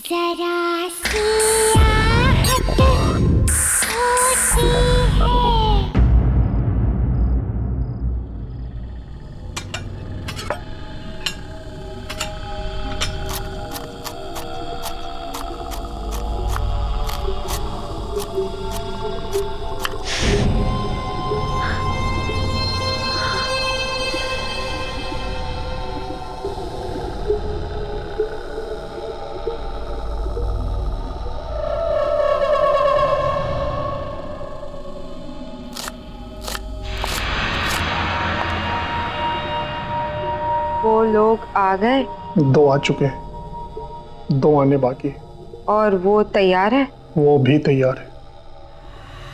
जरा सी आहट होती है। वो लोग आ गए? 2 आ चुके हैं, 2 आने बाकी है। और वो तैयार है? वो भी तैयार है।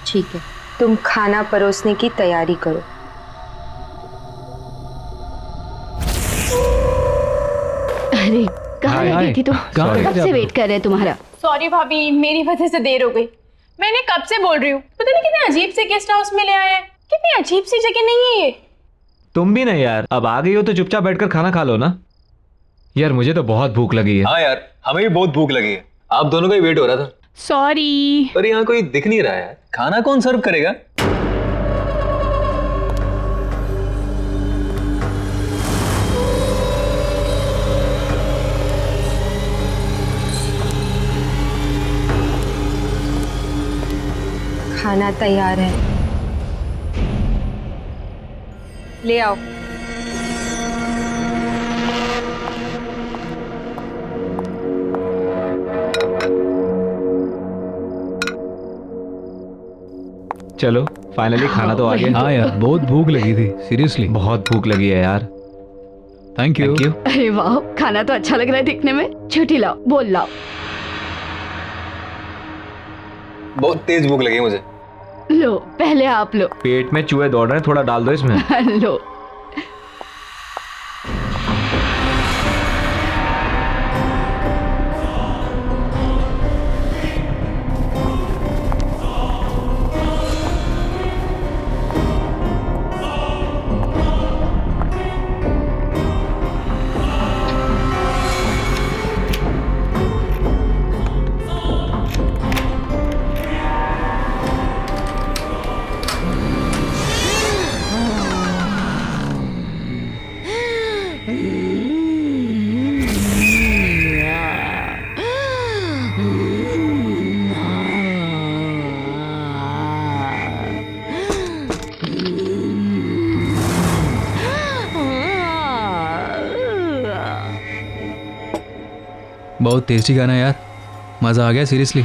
ठीक है, तुम खाना परोसने की तैयारी करो। अरे कहाँ रह गई थी तुम? कब से वेट कर रहे हैं तुम्हारा। सॉरी भाभी, मेरी वजह से देर हो गई। मैंने कब से बोल रही हूँ, पता नहीं कितने अजीब से गेस्ट हाउस में ले आए हैं। कितनी अजीब सी जगह नहीं है ये। तुम भी नहीं यार, अब आ गई हो तो चुपचाप बैठकर खाना खा लो ना। यार मुझे तो बहुत भूख लगी है। हाँ यार, हमें भी बहुत भूख लगी है। आप दोनों का ही वेट हो रहा था। सॉरी। पर यहाँ कोई दिख नहीं रहा है। खाना कौन सर्व करेगा? खाना तैयार है, ले आओ। चलो फाइनली खाना तो आ गया। हाँ यार, बहुत भूख लगी थी, सीरियसली बहुत भूख लगी है यार। Thank you. अरे वाह, खाना तो अच्छा लग रहा है दिखने में। छुट्टी लाओ, बोल लाओ। बहुत तेज भूख लगी है मुझे। लो पहले आप लो। पेट में चूहे दौड़ रहे हैं, थोड़ा डाल दो इसमें। लो। बहुत टेस्टी खाना है यार, मज़ा आ गया सीरियसली।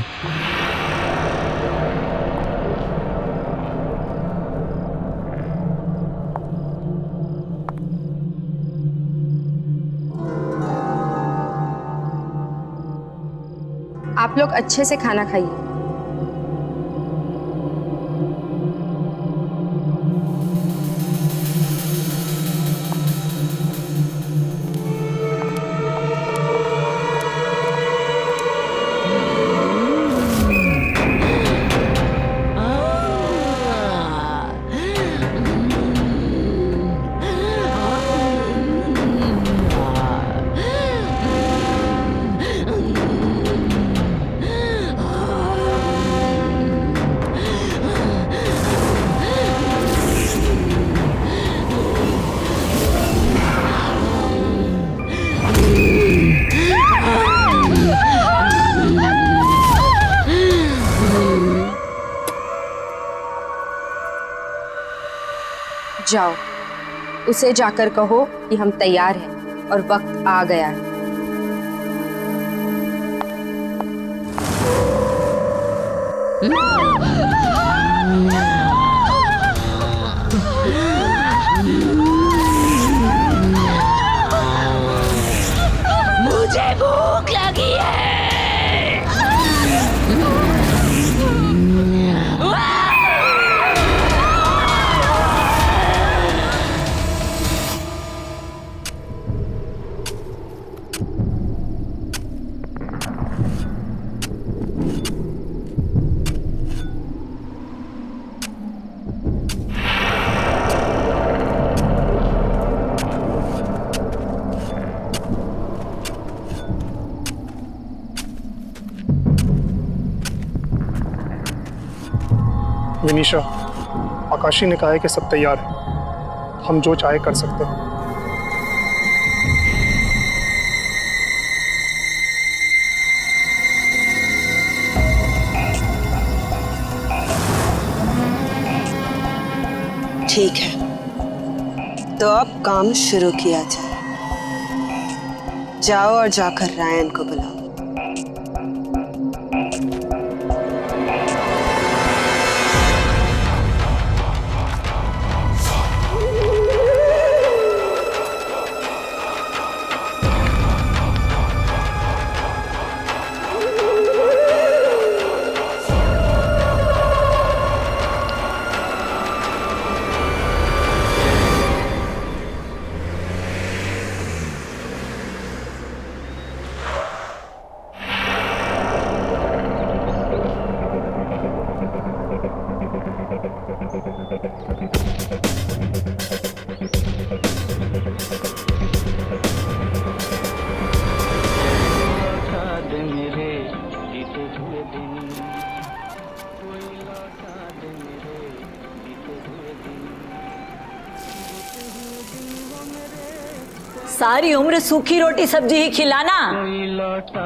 आप लोग अच्छे से खाना खाइए। जाओ, उसे जाकर कहो कि हम तैयार हैं और वक्त आ गया है। मुझे भूख लगी है। विनीशा, आकाशी ने कहा है कि सब तैयार है, हम जो चाहे कर सकते हैं। ठीक है, तो अब काम शुरू किया जाए। जाओ और जाकर रायन को बुलाओ। सारी उम्र सूखी रोटी सब्जी ही खिलाना,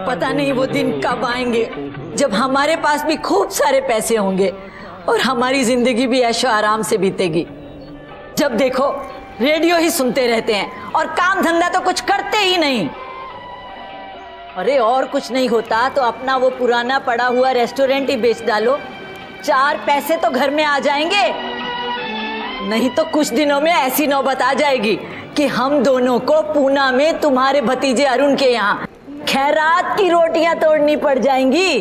पता नहीं वो दिन कब आएंगे जब हमारे पास भी खूब सारे पैसे होंगे और हमारी जिंदगी भी ऐशो आराम से बीतेगी। जब देखो रेडियो ही सुनते रहते हैं और काम धंधा तो कुछ करते ही नहीं। अरे और कुछ नहीं होता तो अपना वो पुराना पड़ा हुआ रेस्टोरेंट ही बेच डालो, 4 पैसे तो घर में आ जाएंगे। नहीं तो कुछ दिनों में ऐसी नौबत आ जाएगी कि हम दोनों को पूना में तुम्हारे भतीजे अरुण के यहाँ खैरात की रोटियां तोड़नी पड़ जाएंगी।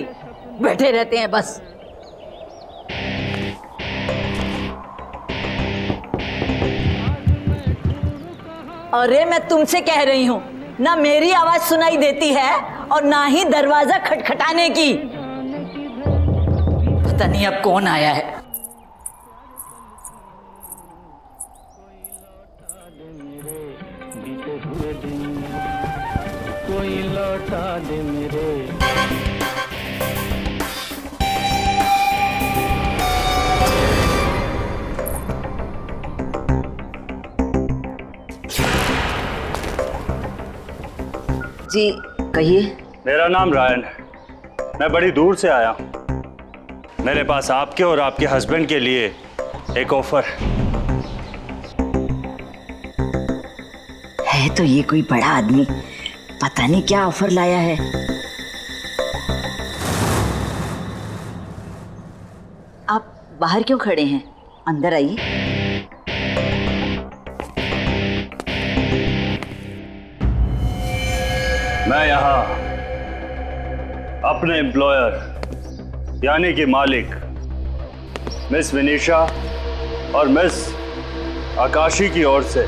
बैठे रहते हैं बस। अरे मैं तुमसे कह रही हूँ, ना मेरी आवाज सुनाई देती है और ना ही दरवाजा खटखटाने की। पता नहीं अब कौन आया है। कोई लौटा दे मेरे। जी कहिए। मेरा नाम रायन है, मैं बड़ी दूर से आया हूँ। मेरे पास आपके और आपके हस्बैंड के लिए एक ऑफर है। तो ये कोई बड़ा आदमी पता नहीं क्या ऑफर लाया है। आप बाहर क्यों खड़े हैं, अंदर आइए। मैं यहाँ अपने एम्प्लॉयर यानी कि मालिक मिस विनीशा और मिस आकाशी की ओर से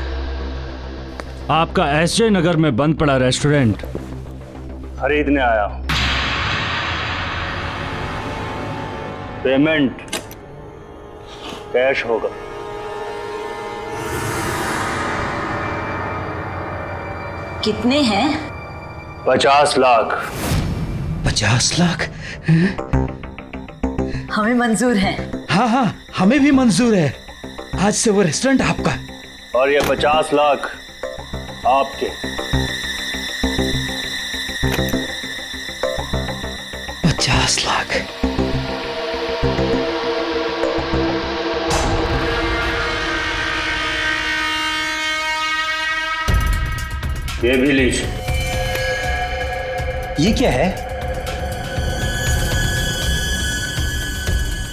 आपका एसजे नगर में बंद पड़ा रेस्टोरेंट खरीदने आया हूं। पेमेंट कैश होगा। कितने हैं? 50 लाख। 50 लाख? हमें मंजूर है। हाँ हाँ, हमें भी मंजूर है। आज से वो रेस्टोरेंट आपका। और ये 50 लाख आपके। 50 लाख। ये भी लीजिए। ये क्या है?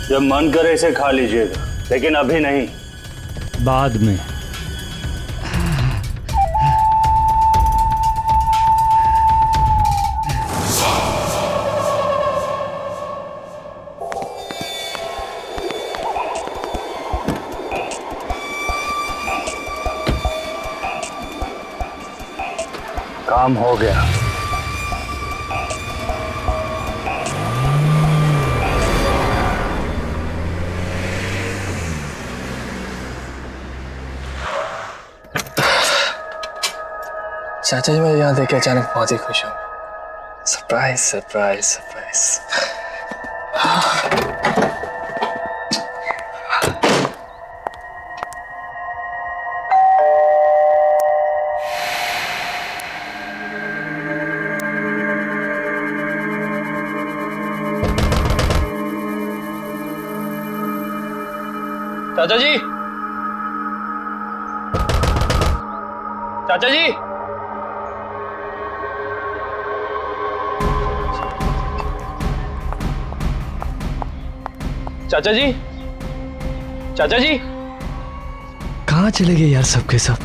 जब मन करे इसे खा लीजिएगा, लेकिन अभी नहीं, बाद में। काम हो गया। चाचा जी, मैं यहाँ देख के अचानक बहुत ही खुश हूँ। Surprise surprise surprise. चाचा जी, चाचा जी, चाचा जी, चाचा जी, कहाँ चले गए यार सबके सब?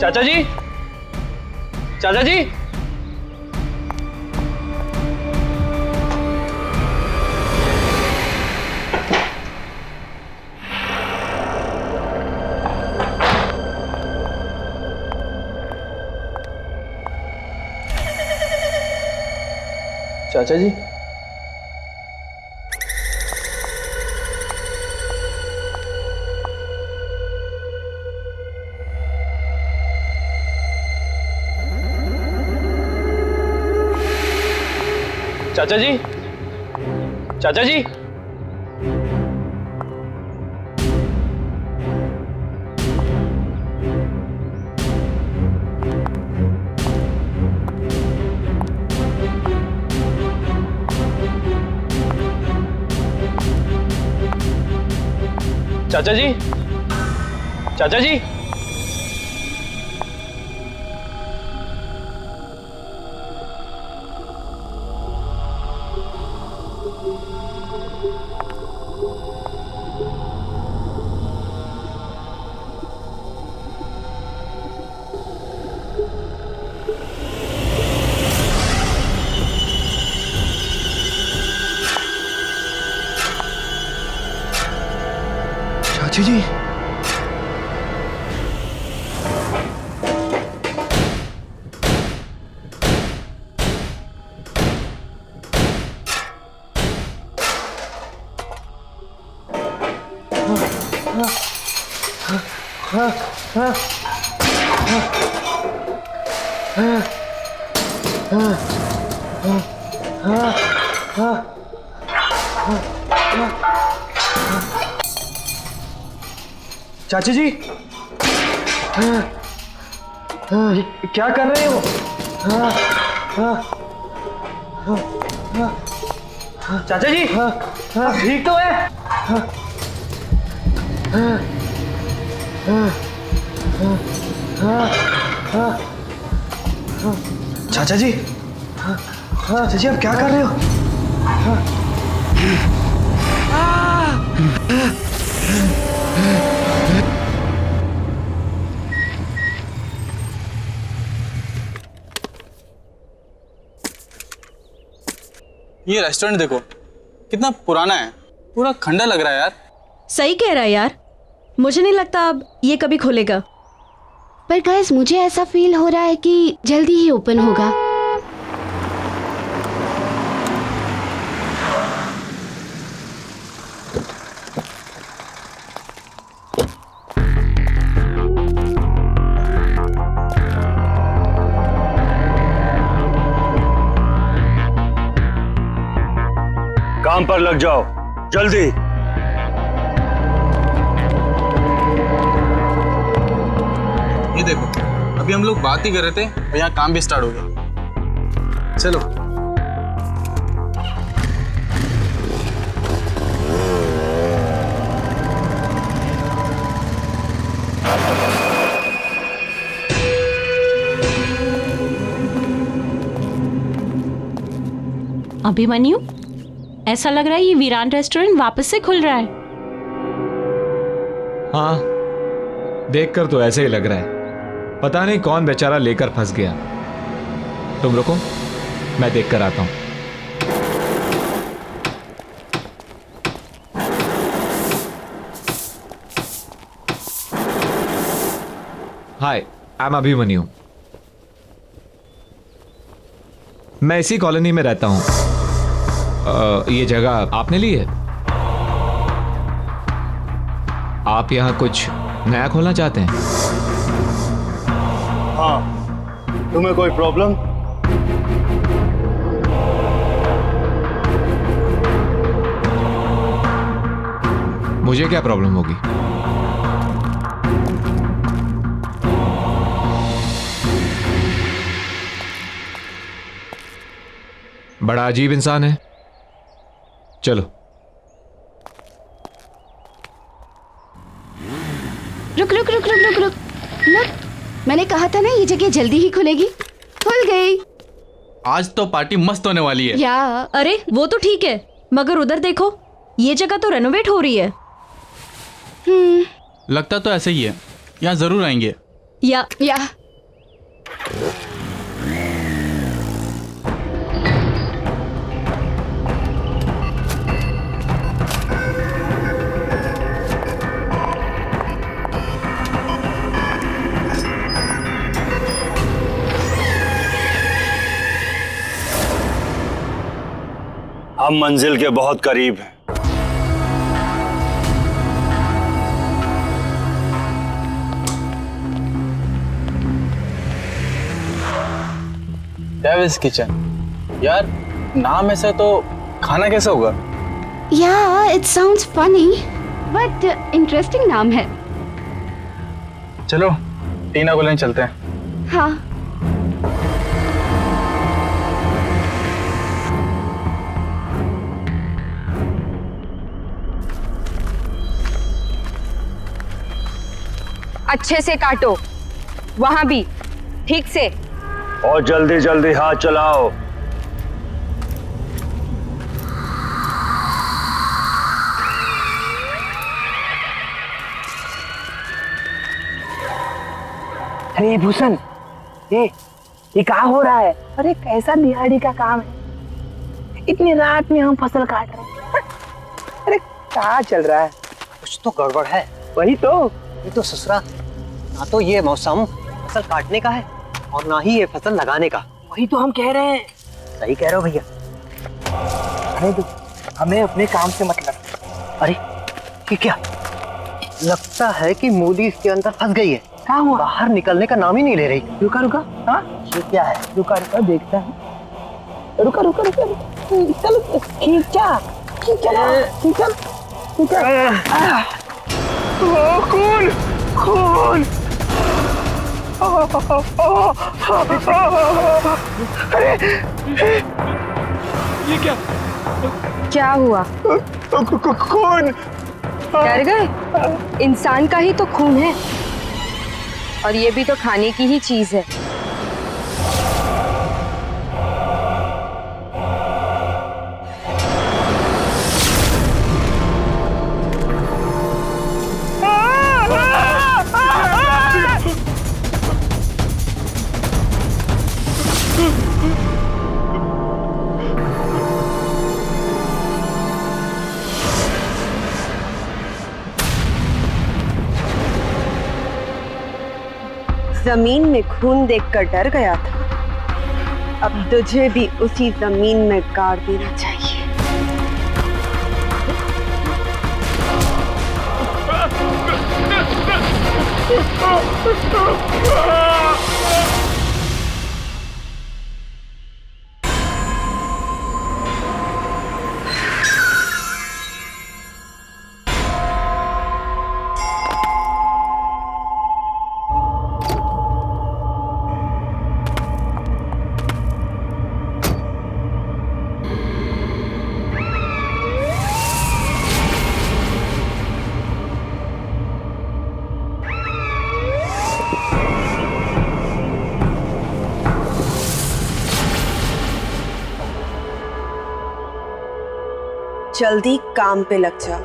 चाचा जी, चाचा जी, चाचा जी, चाचा जी, चाचा जी, चाचा जी, चाचा जी, चाची जी, चाची जी, क्या कर रहे हो? चाचा जी, ठीक तो है? चाचा जी, चाचा जी, आप क्या कर रहे हो? ये रेस्टोरेंट देखो कितना पुराना है, पूरा खंडर लग रहा है यार। सही कह रहा है यार, मुझे नहीं लगता अब ये कभी खुलेगा। पर गाइस मुझे ऐसा फील हो रहा है कि जल्दी ही ओपन होगा। काम पर लग जाओ जल्दी। ये देखो, अभी हम लोग बात ही कर रहे थे और यहाँ काम भी स्टार्ट हो गया। चलो। अभिमन्यु, ऐसा लग रहा है ये वीरान रेस्टोरेंट वापस से खुल रहा है। हाँ, देखकर तो ऐसे ही लग रहा है। पता नहीं कौन बेचारा लेकर फंस गया। तुम रुको, मैं देख कर आता हूं। हाय, आई एम अभिमन्यु। मैं इसी कॉलोनी में रहता हूं। ये जगह आपने ली है? आप यहां कुछ नया खोलना चाहते हैं? हाँ, तुम्हें कोई प्रॉब्लम? मुझे क्या प्रॉब्लम होगी? बड़ा अजीब इंसान है। चलो रुक रुक रुक रुक रुक रुक रुक। मैंने कहा था ना ये जगह जल्दी ही खुलेगी। खुल गई। आज तो पार्टी मस्त होने वाली है। या अरे वो तो ठीक है, मगर उधर देखो, ये जगह तो रेनोवेट हो रही है। लगता तो ऐसे ही है, यहाँ जरूर आएंगे। या हम मंजिल के बहुत करीब हैं। डेविल्स किचन, यार नाम ऐसा तो खाना कैसा होगा? या it sounds funny but interesting नाम है। चलो टीना को लेने चलते हैं। हाँ। अच्छे से काटो, वहां भी ठीक से। और जल्दी जल्दी हाथ चलाओ। अरे भूषण, ये क्या हो रहा है? अरे कैसा दिहाड़ी का काम है, इतनी रात में हम फसल काट रहे हैं। अरे क्या चल रहा है? कुछ तो गड़बड़ है। वही तो। ये तो ससुरा, ना तो ये मौसम फसल काटने का है और ना ही ये फसल लगाने का। वही तो हम कह रहे हैं। सही कह रहे हो भैया। अरे हमें अपने काम से मतलब। अरे ये क्या, लगता है कि मोदी इसके अंदर फंस गई है। क्या हुआ? बाहर निकलने का नाम ही नहीं ले रही। रुका रुका, हाँ ये क्या है? रुका रुका देखता है। रुका रुका रुका, चलो खींचा खींचा। खून खून। अरे ये क्या हुआ? खून। डर गए? इंसान का ही तो खून है, और ये भी तो खाने की ही चीज है। जमीन में खून देखकर डर गया था, अब तुझे भी उसी जमीन में गाड़ देना चाहिए। जल्दी काम पे लग जा।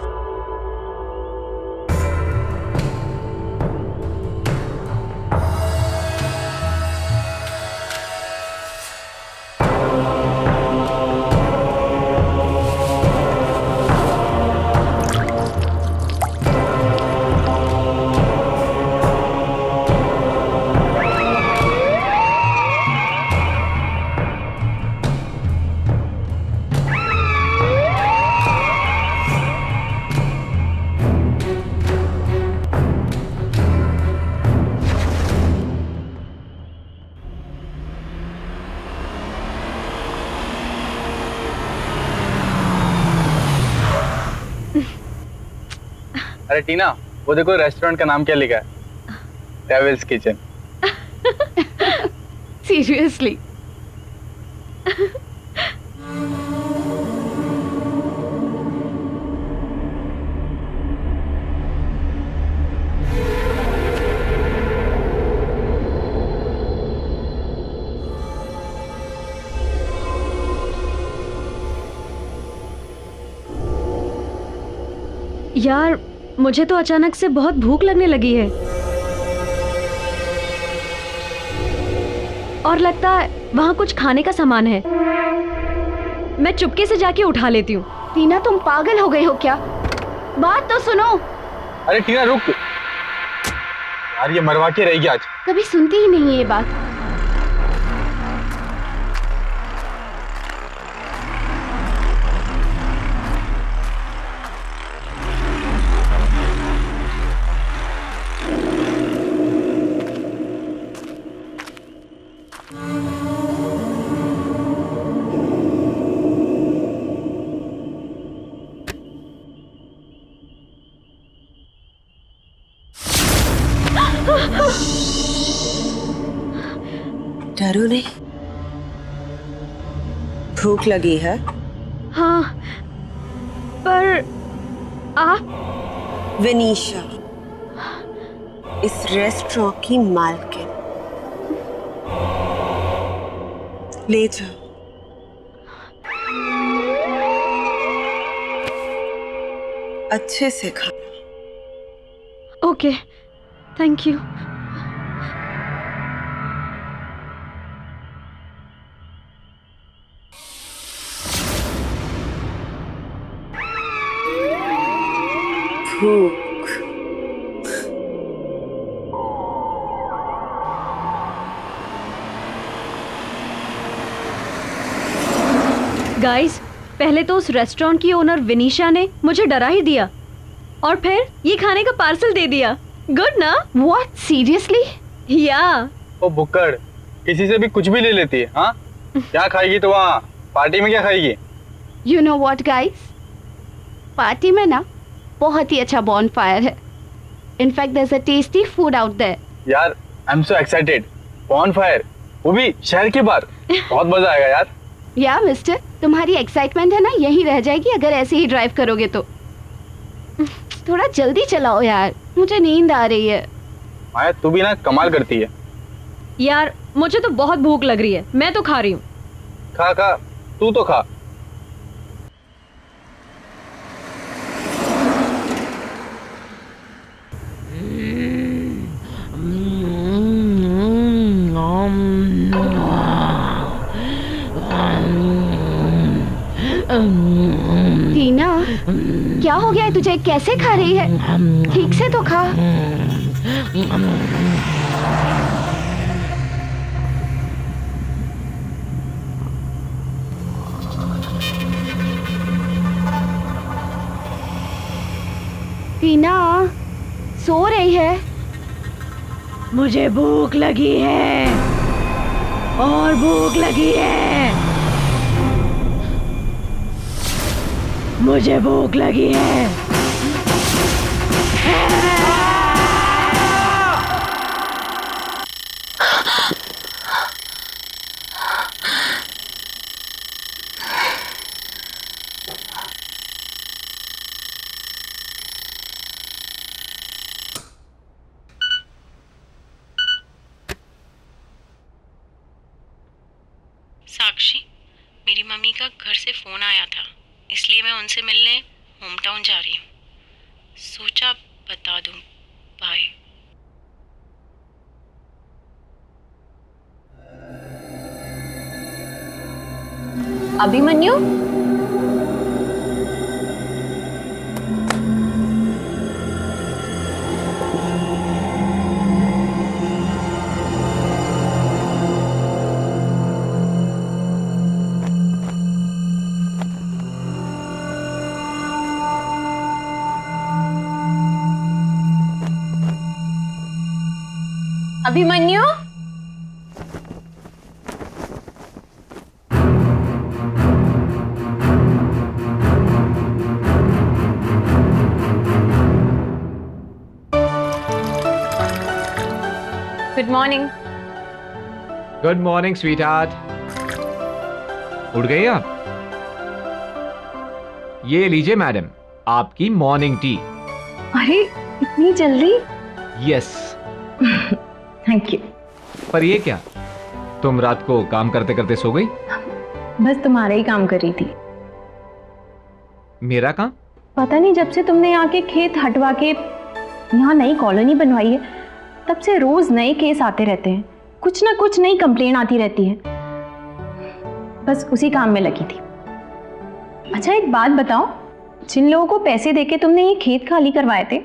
अरे टीना, वो देखो रेस्टोरेंट का नाम क्या लिखा है, डेविल्स किचन। सीरियसली? यार मुझे तो अचानक से बहुत भूख लगने लगी है और लगता है वहाँ कुछ खाने का सामान है। मैं चुपके से जाके उठा लेती हूँ। टीना तुम पागल हो गई हो क्या? बात तो सुनो। अरे टीना रुक यार, ये मरवा के रहेगी आज। कभी सुनती ही नहीं है ये बात। डरो नहीं, भूख लगी है? हाँ, पर आप? विनीशा, इस रेस्टोरेंट की मालकिन। ले जाओ। अच्छे से खाना। Okay, thank you. भूख। गाइस, पहले तो उस रेस्टोरेंट की ओनर विनीशा ने मुझे डरा ही दिया और फिर ये खाने का पार्सल दे दिया। गुड ना? What? Seriously? या ओ बुक्कड़, किसी से भी कुछ भी ले लेती है। हाँ, क्या खाएगी तो वहाँ पार्टी में क्या खाएगी? You know what guys? Party में ना बहुत ही अच्छा बॉनफायर है। In fact there's a tasty food out there. यार, I am so excited. Bonfire, वो भी शहर के बाहर। बहुत मजा आएगा यार। या मिस्टर, तुम्हारी एक्साइटमेंट है ना यहीं रह जाएगी अगर ऐसे ही ड्राइव करोगे तो। थोड़ा जल्दी चलाओ यार, मुझे नींद आ रही है। माया, तू भी ना कमाल करती है। यार मुझे तो बहुत भूख लग रही है, मैं तो खा रही हूँ। खा खा, तू तो खा। टीना, क्या हो गया है तुझे? कैसे खा रही है? ठीक से तो खा। टीना, सो रही है? मुझे भूख लगी है और भूख लगी है। मुझे भूख लगी है। साक्षी, मेरी मम्मी का घर से फ़ोन आया था, इसलिए मैं उनसे मिलने होम टाउन जा रही हूँ। सोचा बता दूँ। Bye. Abhimanyu, Abhimanyu, good morning. Good morning sweetheart. उठ गई आप? ये लीजिए मैडम, आपकी मॉर्निंग टी। अरे इतनी जल्दी? यस। Thank you. पर ये क्या, तुम रात को काम करते करते सो गई? बस तुम्हारा ही काम कर रही थी। मेरा काम? पता नहीं जब से तुमने यहाँ के खेत हटवा के यहाँ नई कॉलोनी बनवाई है तब से रोज नए केस आते रहते हैं, कुछ ना कुछ नई कंप्लेन आती रहती है। बस उसी काम में लगी थी। अच्छा एक बात बताओ, जिन लोगों को पैसे देके तुमने ये खेत खाली करवाए थे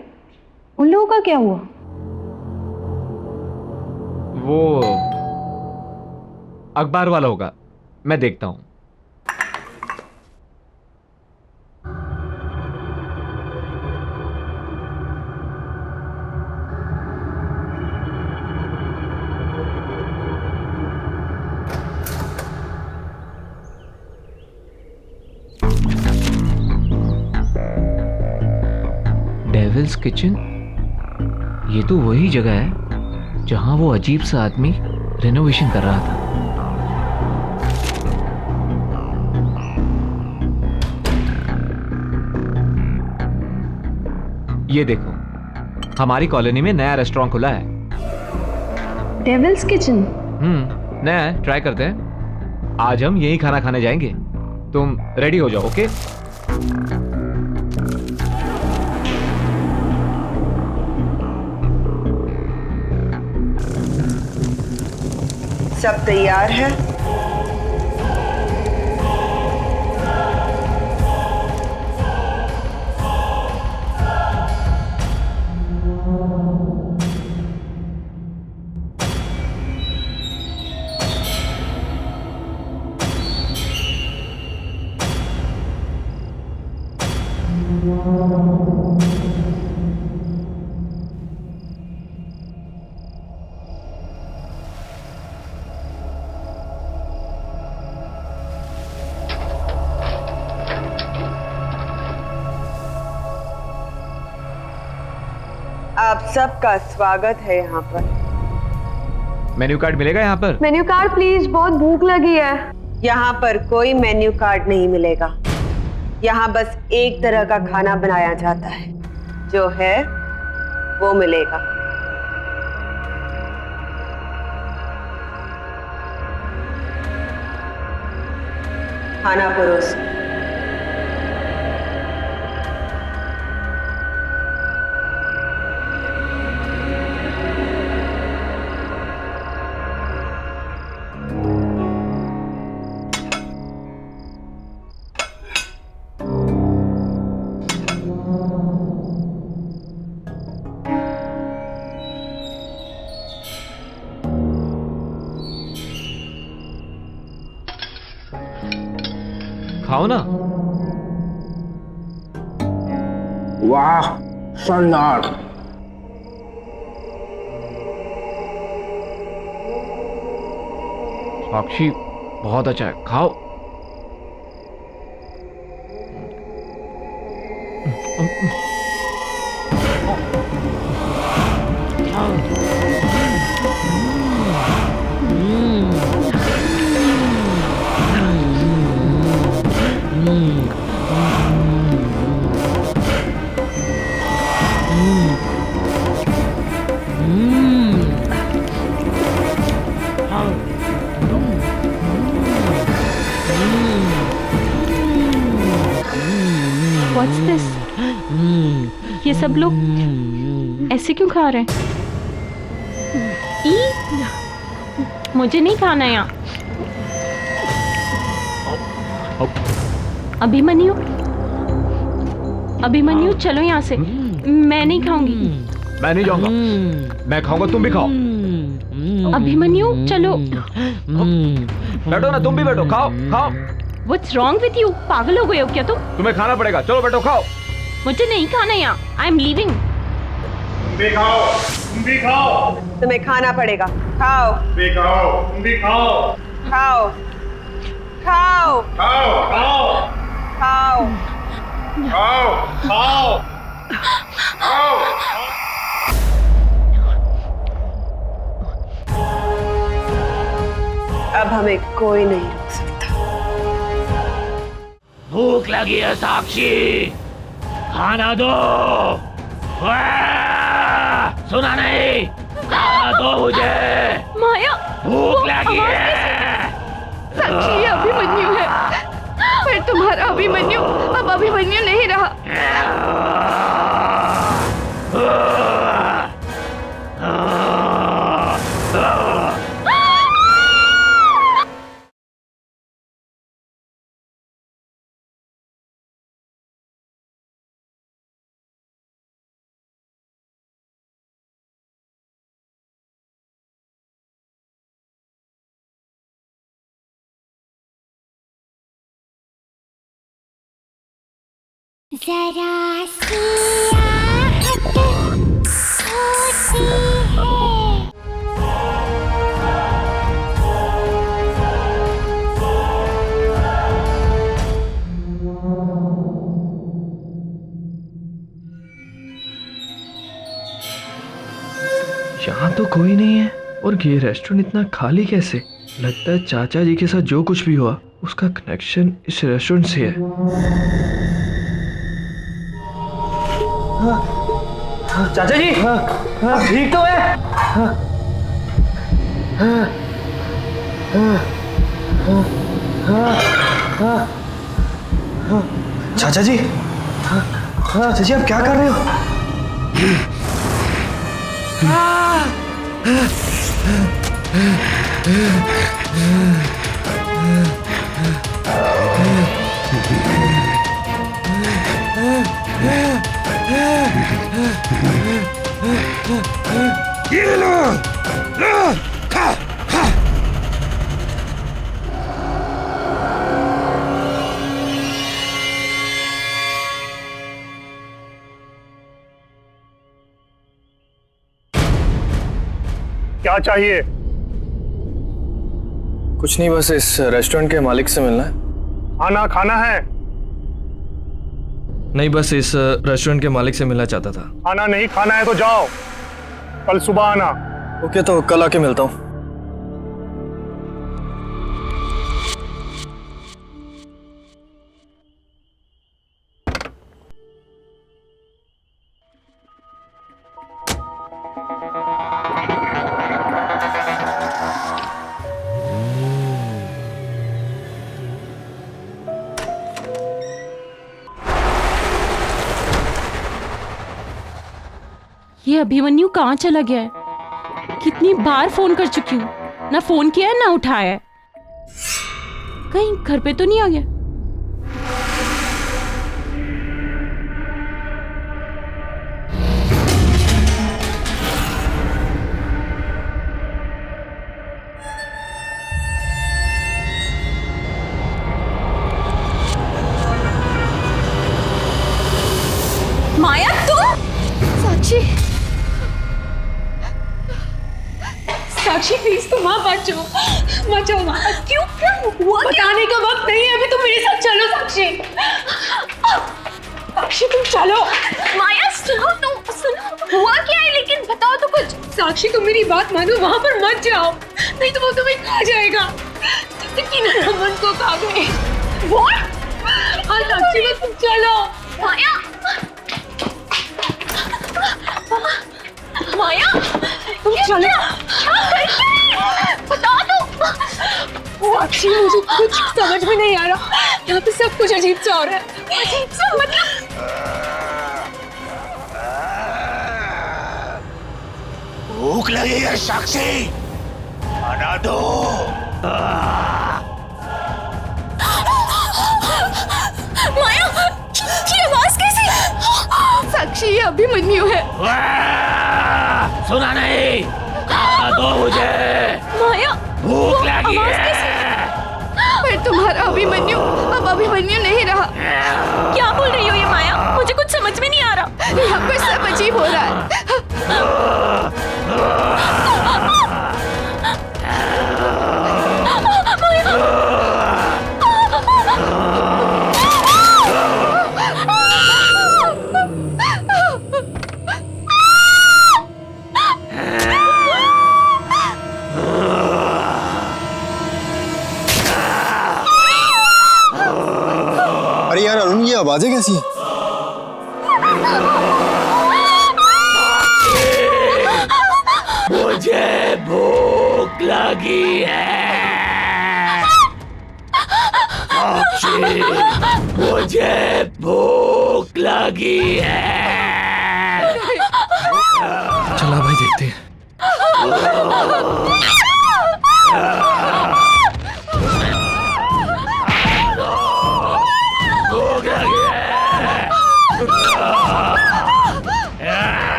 उन लोगों का क्या हुआ? वो अखबार वाला होगा, मैं देखता हूं। डेविल्स किचन, ये तो वही जगह है जहां वो अजीब सा आदमी रेनोवेशन कर रहा था। ये देखो, हमारी कॉलोनी में नया रेस्टोरेंट खुला है। Devil's Kitchen? नया है, ट्राई करते हैं। आज हम यही खाना खाने जाएंगे। तुम रेडी हो जाओ, ओके? सब तैयार है? आप सबका स्वागत है यहाँ पर। मेन्यू कार्ड मिलेगा यहाँ पर? मेन्यू कार्ड प्लीज, बहुत भूख लगी है। यहाँ पर कोई मेन्यू कार्ड नहीं मिलेगा। यहाँ बस एक तरह का खाना बनाया जाता है, जो है वो मिलेगा। खाना परोस। खाओ ना। वाह, शानदार। साक्षी, बहुत अच्छा है, खाओ। What's this? ये सब लोग ऐसे क्यों खा रहे हैं? मुझे नहीं खाना यहाँ। अभिमन्यु, अभिमन्यु चलो यहाँ से। मैं नहीं खाऊंगी। मैं नहीं जाऊंगा। मैं खाऊंगा, तुम भी खाओ। अभिमन्यु चलो। बैठो ना, तुम भी बैठो, खाओ खाओ। What's wrong with you? पागल हो गए हो क्या तुम? तुम्हें खाना पड़ेगा, चलो बैठो खाओ। मुझे नहीं खाना यहाँ। I am leaving. तुम भी खाओ, तुम भी खाओ। तुम्हें खाना पड़ेगा, खाओ। तुम भी खाओ, तुम भी खाओ। खाओ, खाओ, खाओ, खाओ, खाओ, खाओ, खाओ, खाओ। अब हमें कोई नहीं रोक सकता। भूख लगी है साक्षी, खाना दो। सुना नहीं? खाना दो मुझे। माया, भूख लगी है। साक्षी, ये अभिमन्यु है, पर तुम्हारा अभिमन्यु अब अभिमन्यु नहीं रहा। जरा सी आहट होती है। यहाँ तो कोई नहीं है और ये रेस्टोरेंट इतना खाली कैसे? लगता है चाचा जी के साथ जो कुछ भी हुआ उसका कनेक्शन इस रेस्टोरेंट से है। चाचा जी ठीक तो है? चाचा जी आप क्या कर रहे हो? ये लो, खा। क्या चाहिए? कुछ नहीं, बस इस रेस्टोरेंट के मालिक से मिलना है। खाना खाना है? नहीं, बस इस रेस्टोरेंट के मालिक से मिलना चाहता था। खाना नहीं खाना है तो जाओ, कल सुबह आना। ओके, तो कल आके मिलता हूँ। ये अभिमन्यु कहाँ चला गया है? कितनी बार फोन कर चुकी हूँ, ना फोन किया है ना उठाया है। कहीं घर पे तो नहीं आ गया? माया तुम? साक्षी, साक्षी प्लीज तुम वहाँ मत जाओ वहाँ। क्यों हुआ? बताने का वक्त नहीं है अभी, तुम मेरे साथ चलो साक्षी। साक्षी तुम चलो। माया सुनो, तुम सुनो, हुआ क्या है लेकिन बताओ तो कुछ। साक्षी तुम मेरी बात मानो, वहाँ पर मत जाओ, नहीं तो वो तुम्हें खा जाएगा। रमन को खा गए। हाँ साक्षी बस तुम चलो। माया, माया तुम चलो। बता दो साक्षी, मुझे कुछ समझ में नहीं आ रहा, यहाँ पे सब कुछ अजीब सा हो रहा है। अजीब सा मतलब? भूख लगी है साक्षी, खाना दो। माया ये आवाज कैसी? साक्षी ये अभिमन्यु है। सुना नहीं? खाना दो मुझे। माया भूख लगी है। पर तुम्हारा अभिमन्यु अब अभिमन्यु नहीं रहा। क्या बोल रही हो ये माया? मुझे कुछ समझ में नहीं आ रहा। यहाँ पर सब अजीब हो रहा है। अरे यार अरुण, ये आवाजें कैसी हैं? मुझे भूख लगी है साक्षी, मुझे भूख लगी है। चला भाई, देखते हैं।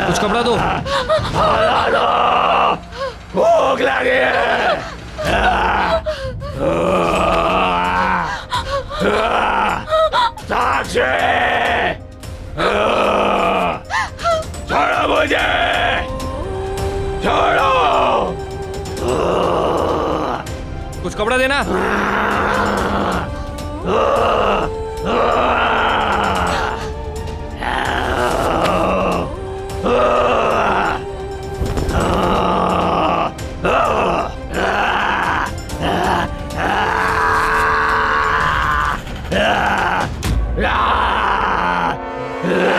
कुछ कपड़ा दो। भूख लगी है। साक्षी, छोड़ो मुझे, छोड़ो। कुछ कपड़ा देना।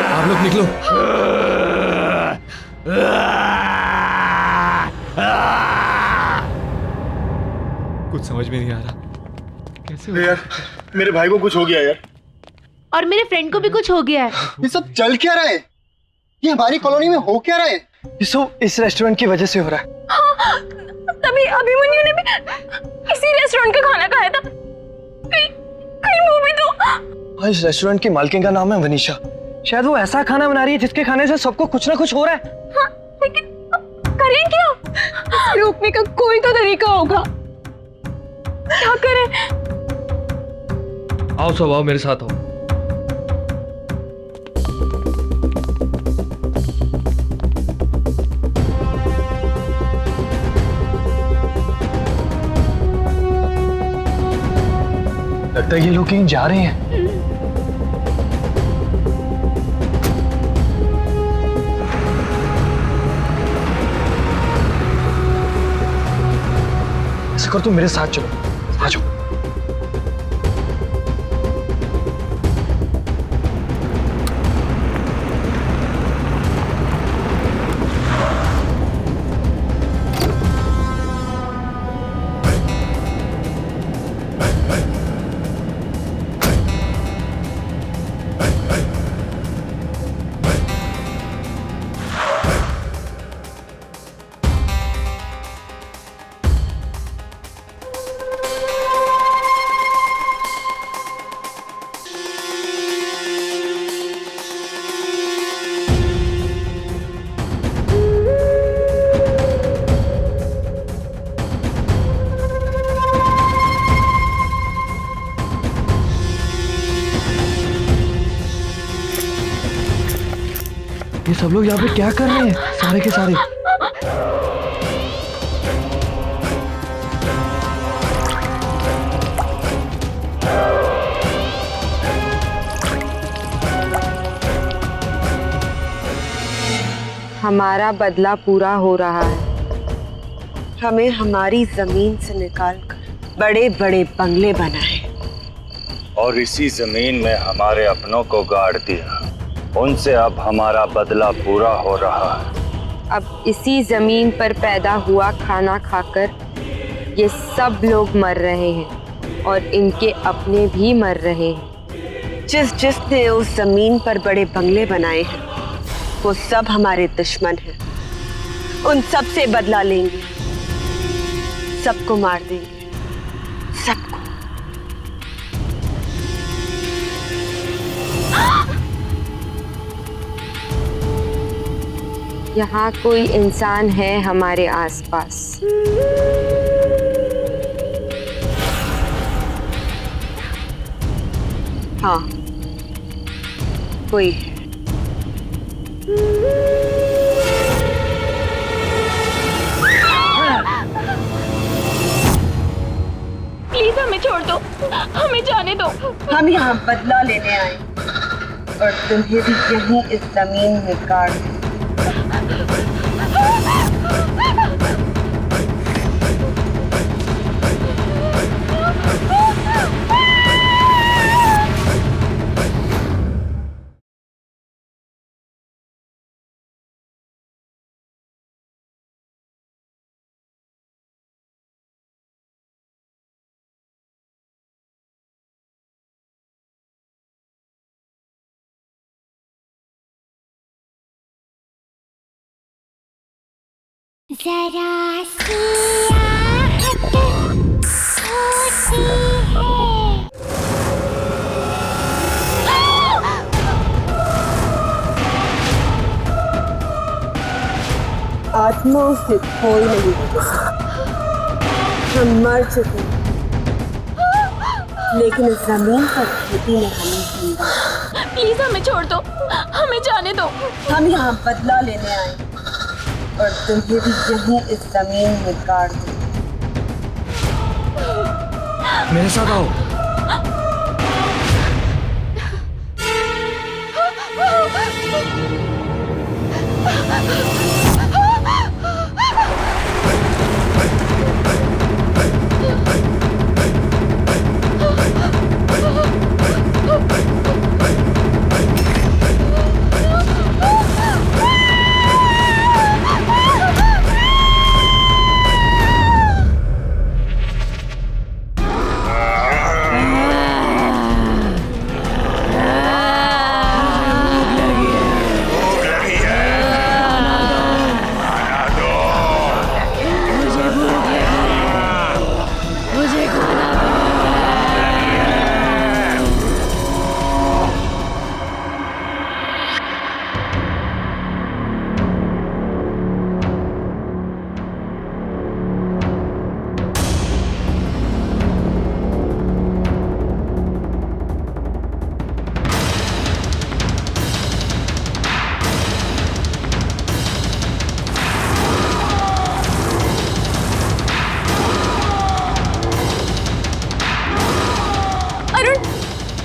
आप लोग निकलो। कुछ समझ में नहीं आ रहा कैसे यार, मेरे भाई को कुछ हो गया यार। और मेरे फ्रेंड को भी कुछ हो गया है। ये सब चल क्या रहा है? ये हमारी कॉलोनी में हो क्या रहा है? ये सब इस रेस्टोरेंट की वजह से हो रहा है। हाँ, तभी अभिमन्यु ने भी इसी रेस्टोरेंट का खाना खाया था। कहीं वो भी तो। हाँ, इस रेस्टोरेंट की मालकिन का नाम है वनीशा। शायद वो ऐसा खाना बना रही है जिसके खाने से सबको कुछ ना कुछ हो रहा है। हाँ, लेकिन करें क्या? रोकने का कोई तो तरीका होगा। क्या करें? आओ सब आओ, मेरे साथ आओ। लगता है ये लोग कहीं जा रहे हैं। ऐसा कर, तुम मेरे साथ चलो, आ जाओ। ये सब लोग यहाँ पे क्या कर रहे हैं? सारे के सारे। हमारा बदला पूरा हो रहा है। हमें हमारी जमीन से निकालकर बड़े बड़े बंगले बनाए और इसी जमीन में हमारे अपनों को गाड़ दिया। उनसे अब हमारा बदला पूरा हो रहा है। अब इसी जमीन पर पैदा हुआ खाना खाकर ये सब लोग मर रहे हैं और इनके अपने भी मर रहे हैं। जिसने उस जमीन पर बड़े बंगले बनाए हैं वो सब हमारे दुश्मन हैं। उन सब से बदला लेंगे, सबको मार देंगे, सबको। यहाँ कोई इंसान है हमारे आसपास। हाँ, कोई है। प्लीज हमें छोड़ दो, हमें जाने दो। हम यहाँ बदला लेने आए और तुम्हें भी यहीं इस जमीन में गाड़ दें। जरा सी आहट होती है। आत्माओं से कोई नहीं बचा। हम मर चुके हैं, लेकिन इस जमीन पर खेती में हमें जिंदा। प्लीज हमें छोड़ दो, हमें जाने दो। हम यहाँ बदला लेने आए और तुम्हें भी यहीं इस जमीन में गाड़ दो। मेरे साथ आओ।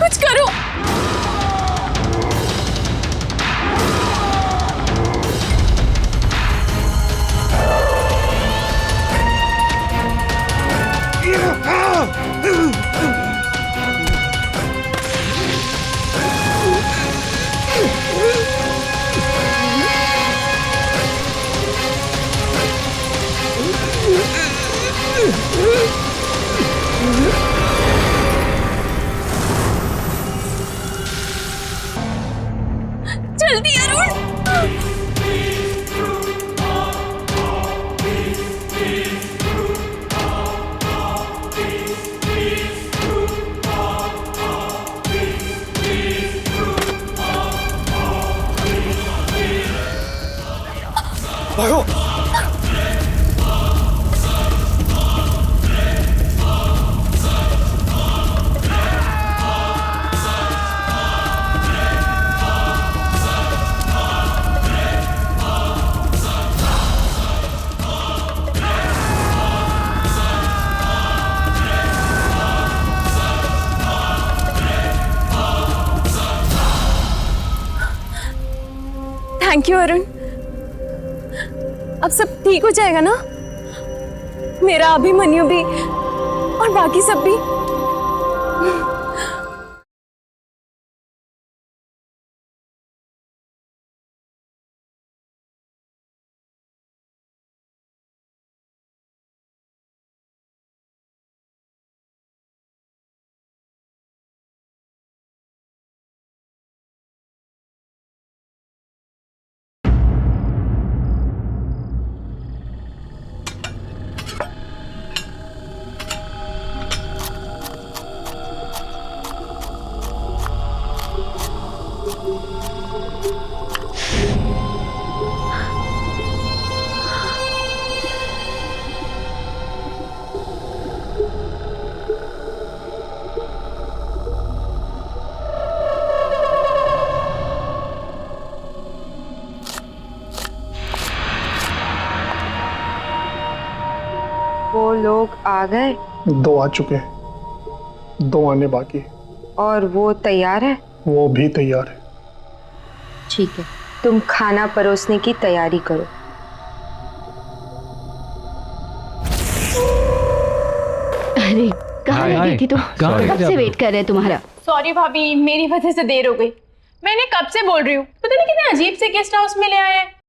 कुछ करो। जल्दी अरुण। भागो। Thank you Arun. अब सब ठीक हो जाएगा ना? मेरा अभिमन्यु भी और बाकी सब भी। वो लोग आ गए? 2 आ चुके हैं, 2 आने बाकी है। और वो तैयार है? वो भी तैयार है। ठीक है, तुम खाना परोसने की तैयारी करो। अरे कहाँ लगी थी तुम? कब से वेट कर रहे हैं तुम्हारा। सॉरी भाभी, मेरी वजह से देर हो गई। मैंने कब से बोल रही हूँ, पता नहीं कितने अजीब से गेस्ट हाउस में ले आए हैं।